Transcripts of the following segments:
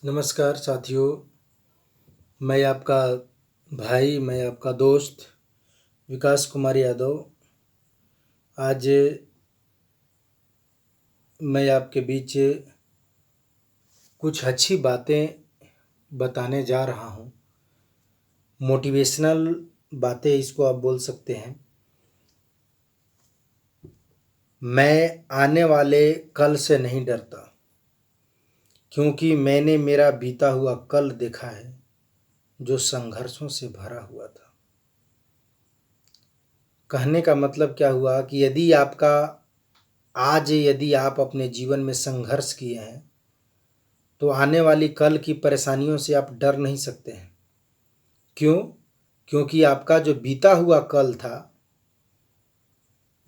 नमस्कार साथियों। मैं आपका भाई, मैं आपका दोस्त विकास कुमार यादव। आज मैं आपके बीच कुछ अच्छी बातें बताने जा रहा हूँ। मोटिवेशनल बातें इसको आप बोल सकते हैं। मैं आने वाले कल से नहीं डरता, क्योंकि मैंने मेरा बीता हुआ कल देखा है जो संघर्षों से भरा हुआ था। कहने का मतलब क्या हुआ कि यदि आप अपने जीवन में संघर्ष किए हैं तो आने वाली कल की परेशानियों से आप डर नहीं सकते हैं। क्यों? क्योंकि आपका जो बीता हुआ कल था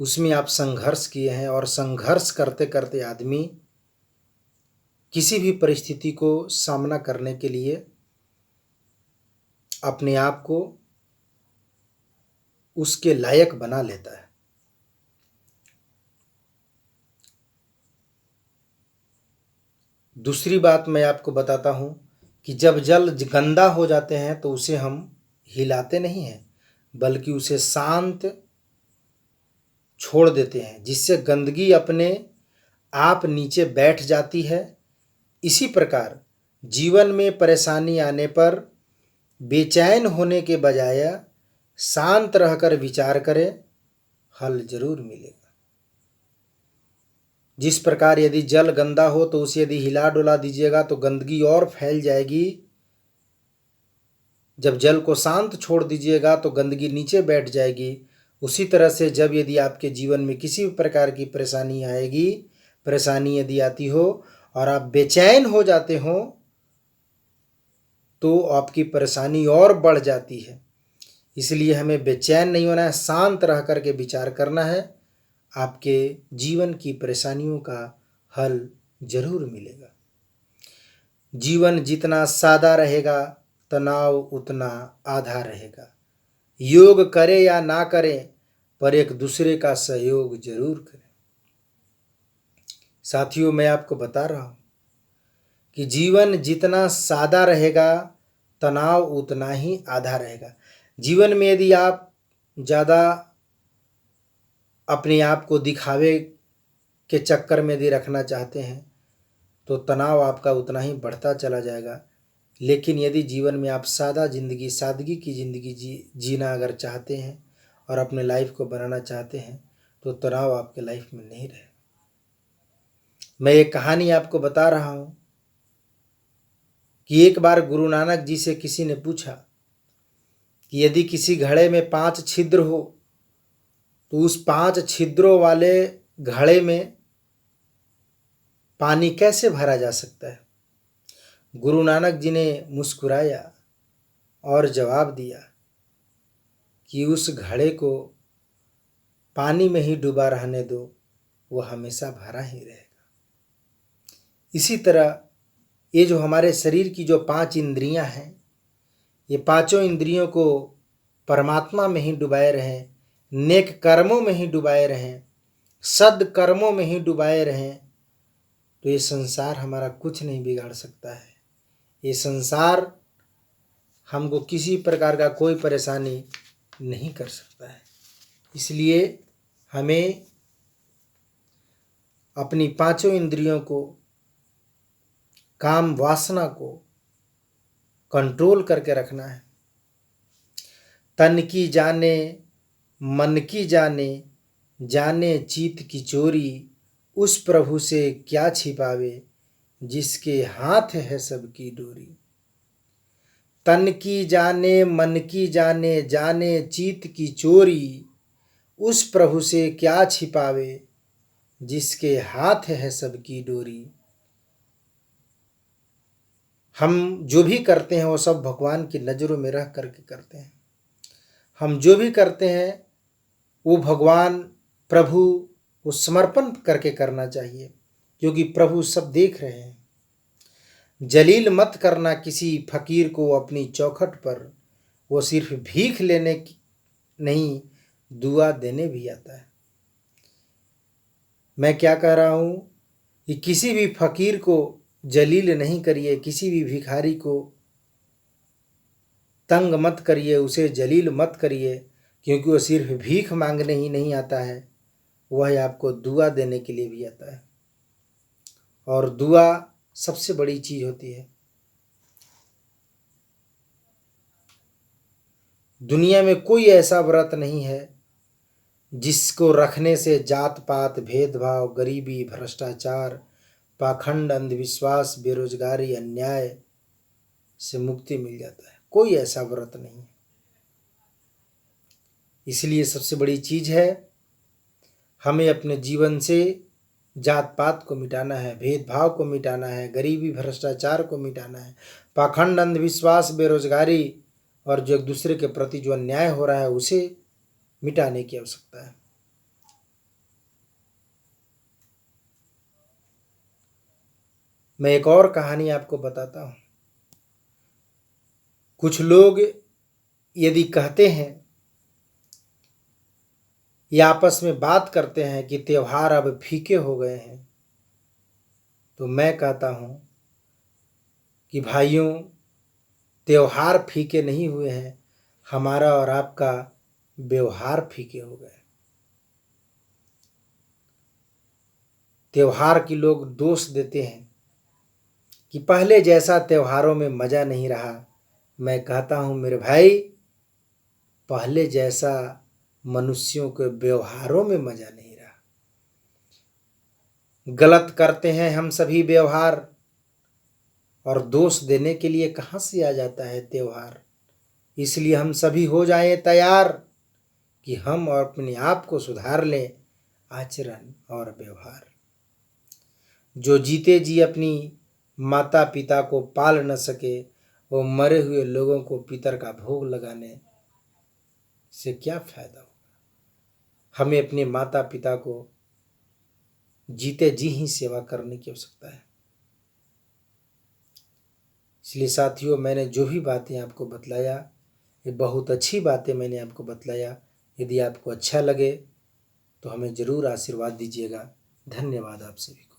उसमें आप संघर्ष किए हैं, और संघर्ष करते करते आदमी किसी भी परिस्थिति को सामना करने के लिए अपने आप को उसके लायक बना लेता है। दूसरी बात मैं आपको बताता हूँ कि जब जल गंदा हो जाते हैं तो उसे हम हिलाते नहीं हैं, बल्कि उसे शांत छोड़ देते हैं, जिससे गंदगी अपने आप नीचे बैठ जाती है। इसी प्रकार जीवन में परेशानी आने पर बेचैन होने के बजाय शांत रहकर विचार करें, हल जरूर मिलेगा। जिस प्रकार यदि जल गंदा हो तो उसे यदि हिला डुला दीजिएगा तो गंदगी और फैल जाएगी। जब जल को शांत छोड़ दीजिएगा तो गंदगी नीचे बैठ जाएगी। उसी तरह से जब यदि आपके जीवन में किसी भी प्रकार की परेशानी यदि आती हो और आप बेचैन हो जाते हो तो आपकी परेशानी और बढ़ जाती है। इसलिए हमें बेचैन नहीं होना है, शांत रह करके विचार करना है। आपके जीवन की परेशानियों का हल जरूर मिलेगा। जीवन जितना सादा रहेगा, तनाव उतना आधा रहेगा। योग करे या ना करें, पर एक दूसरे का सहयोग जरूर करें। साथियों, मैं आपको बता रहा हूं कि जीवन जितना सादा रहेगा, तनाव उतना ही आधा रहेगा। जीवन में यदि आप ज़्यादा अपने आप को दिखावे के चक्कर में यदि रखना चाहते हैं तो तनाव आपका उतना ही बढ़ता चला जाएगा। लेकिन यदि जीवन में आप सादगी की ज़िंदगी जीना अगर चाहते हैं और अपने लाइफ को बनाना चाहते हैं तो तनाव आपके लाइफ में नहीं रहे। मैं एक कहानी आपको बता रहा हूँ कि एक बार गुरु नानक जी से किसी ने पूछा कि यदि किसी घड़े में 5 छिद्र हो तो उस 5 छिद्रों वाले घड़े में पानी कैसे भरा जा सकता है। गुरु नानक जी ने मुस्कुराया और जवाब दिया कि उस घड़े को पानी में ही डूबा रहने दो, वो हमेशा भरा ही रहेगा। इसी तरह ये जो हमारे शरीर की जो 5 इंद्रियां हैं, ये पांचों इंद्रियों को परमात्मा में ही डुबाए रहें, नेक कर्मों में ही डुबाए रहें, सद कर्मों में ही डुबाए रहें, तो ये संसार हमारा कुछ नहीं बिगाड़ सकता है। ये संसार हमको किसी प्रकार का कोई परेशानी नहीं कर सकता है। इसलिए हमें अपनी पांचों इंद्रियों को, काम वासना को कंट्रोल करके रखना है। तन की जाने मन की जाने, जाने चित की चोरी, उस प्रभु से क्या छिपावे, जिसके हाथ है सबकी डोरी। तन की जाने मन की जाने, जाने चित की चोरी, उस प्रभु से क्या छिपावे, जिसके हाथ है सबकी डोरी। हम जो भी करते हैं वो सब भगवान की नज़रों में रह करके करते हैं। हम जो भी करते हैं वो भगवान प्रभु को समर्पण करके करना चाहिए, क्योंकि प्रभु सब देख रहे हैं। जलील मत करना किसी फकीर को अपनी चौखट पर, वो सिर्फ भीख लेने की नहीं, दुआ देने भी आता है। मैं क्या कह रहा हूँ कि किसी भी फकीर को जलील नहीं करिए, किसी भी भिखारी को तंग मत करिए, उसे जलील मत करिए, क्योंकि वो सिर्फ भीख मांगने ही नहीं आता है, वह आपको दुआ देने के लिए भी आता है। और दुआ सबसे बड़ी चीज होती है। दुनिया में कोई ऐसा व्रत नहीं है जिसको रखने से जात पात, भेदभाव, गरीबी, भ्रष्टाचार, पाखंड, अंधविश्वास, बेरोजगारी, अन्याय से मुक्ति मिल जाता है। कोई ऐसा व्रत नहीं है। इसलिए सबसे बड़ी चीज है, हमें अपने जीवन से जात पात को मिटाना है, भेदभाव को मिटाना है, गरीबी भ्रष्टाचार को मिटाना है, पाखंड, अंधविश्वास, बेरोजगारी और जो एक दूसरे के प्रति जो अन्याय हो रहा है उसे मिटाने की आवश्यकता है। मैं एक और कहानी आपको बताता हूं। कुछ लोग यदि कहते हैं या आपस में बात करते हैं कि त्योहार अब फीके हो गए हैं, तो मैं कहता हूं कि भाइयों, त्योहार फीके नहीं हुए हैं, हमारा और आपका व्यवहार फीके हो गए। त्योहार की लोग दोष देते हैं कि पहले जैसा त्योहारों में मजा नहीं रहा। मैं कहता हूं मेरे भाई, पहले जैसा मनुष्यों के व्यवहारों में मजा नहीं रहा। गलत करते हैं हम सभी व्यवहार, और दोष देने के लिए कहां से आ जाता है त्योहार। इसलिए हम सभी हो जाएं तैयार कि हम और अपने आप को सुधार लें, आचरण और व्यवहार। जो जीते जी अपनी माता पिता को पाल न सके, वो मरे हुए लोगों को पितर का भोग लगाने से क्या फायदा होगा। हमें अपने माता पिता को जीते जी ही सेवा करने की आवश्यकता है। इसलिए साथियों, मैंने जो भी बातें आपको बतलाया, ये बहुत अच्छी बातें मैंने आपको बतलाया। यदि आपको अच्छा लगे तो हमें ज़रूर आशीर्वाद दीजिएगा। धन्यवाद आप सभी को।